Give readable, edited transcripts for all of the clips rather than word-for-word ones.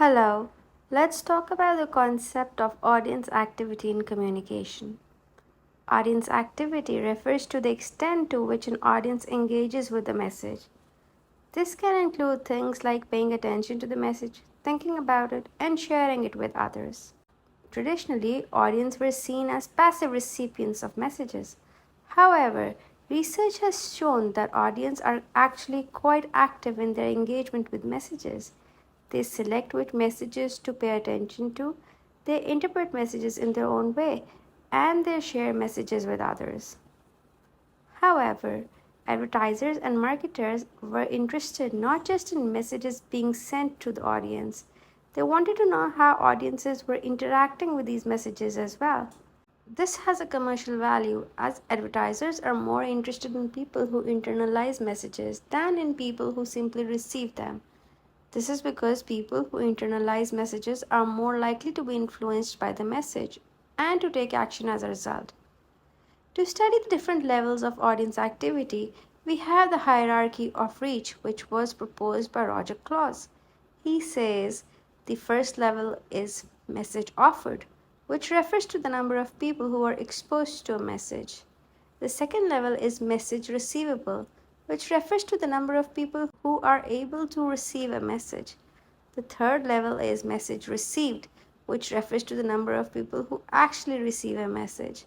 Hello, let's talk about the concept of audience activity in communication. Audience activity refers to the extent to which an audience engages with the message. This can include things like paying attention to the message, thinking about it, and sharing it with others. Traditionally, audiences were seen as passive recipients of messages. However, research has shown that audiences are actually quite active in their engagement with messages. They select which messages to pay attention to, they interpret messages in their own way, and they share messages with others. However, advertisers and marketers were interested not just in messages being sent to the audience, they wanted to know how audiences were interacting with these messages as well. This has a commercial value as advertisers are more interested in people who internalize messages than in people who simply receive them. This is because people who internalize messages are more likely to be influenced by the message and to take action as a result. To study the different levels of audience activity, we have the hierarchy of reach, which was proposed by Roger Claus. He says the first level is message offered, which refers to the number of people who are exposed to a message. The second level is message receivable, which refers to the number of people who are able to receive a message. The third level is message received, which refers to the number of people who actually receive a message.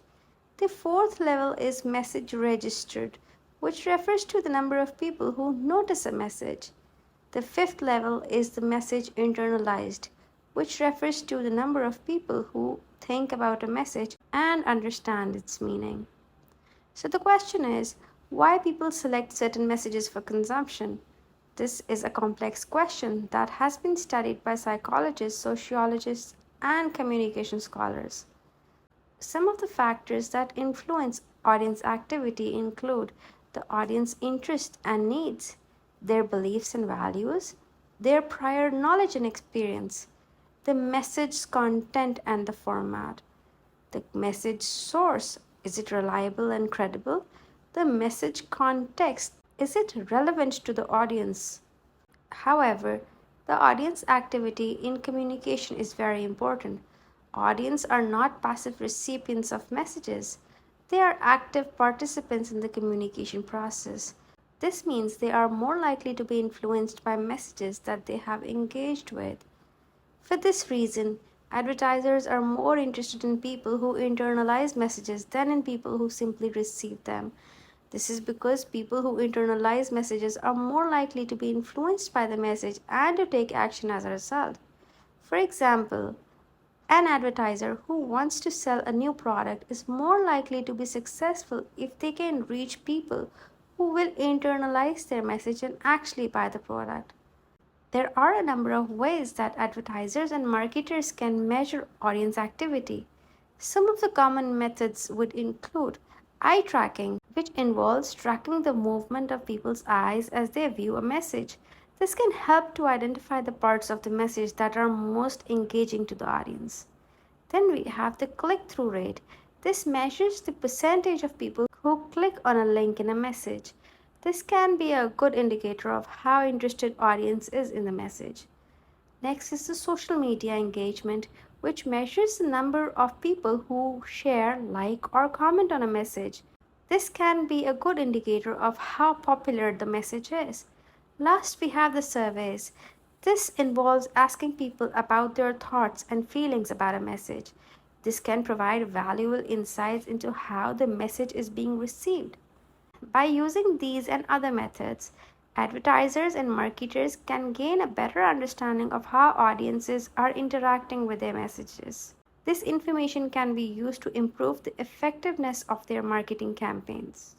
The fourth level is message registered, which refers to the number of people who notice a message. The fifth level is the message internalized, which refers to the number of people who think about a message and understand its meaning. So the question is, why people select certain messages for consumption? This is a complex question that has been studied by psychologists, sociologists, and communication scholars. Some of the factors that influence audience activity include the audience interest and needs, their beliefs and values, their prior knowledge and experience, the message's content and the format, the message source, is it reliable and credible? The message context, is it relevant to the audience? However, the audience activity in communication is very important. Audience are not passive recipients of messages. They are active participants in the communication process. This means they are more likely to be influenced by messages that they have engaged with. For this reason, advertisers are more interested in people who internalize messages than in people who simply receive them. This is because people who internalize messages are more likely to be influenced by the message and to take action as a result. For example, an advertiser who wants to sell a new product is more likely to be successful if they can reach people who will internalize their message and actually buy the product. There are a number of ways that advertisers and marketers can measure audience activity. Some of the common methods would include eye tracking, which involves tracking the movement of people's eyes as they view a message. This can help to identify the parts of the message that are most engaging to the audience. Then we have the click-through rate. This measures the percentage of people who click on a link in a message. This can be a good indicator of how interested audience is in the message. Next is the social media engagement, which measures the number of people who share, like, or comment on a message. This can be a good indicator of how popular the message is. Last, we have the surveys. This involves asking people about their thoughts and feelings about a message. This can provide valuable insights into how the message is being received. By using these and other methods, advertisers and marketers can gain a better understanding of how audiences are interacting with their messages. This information can be used to improve the effectiveness of their marketing campaigns.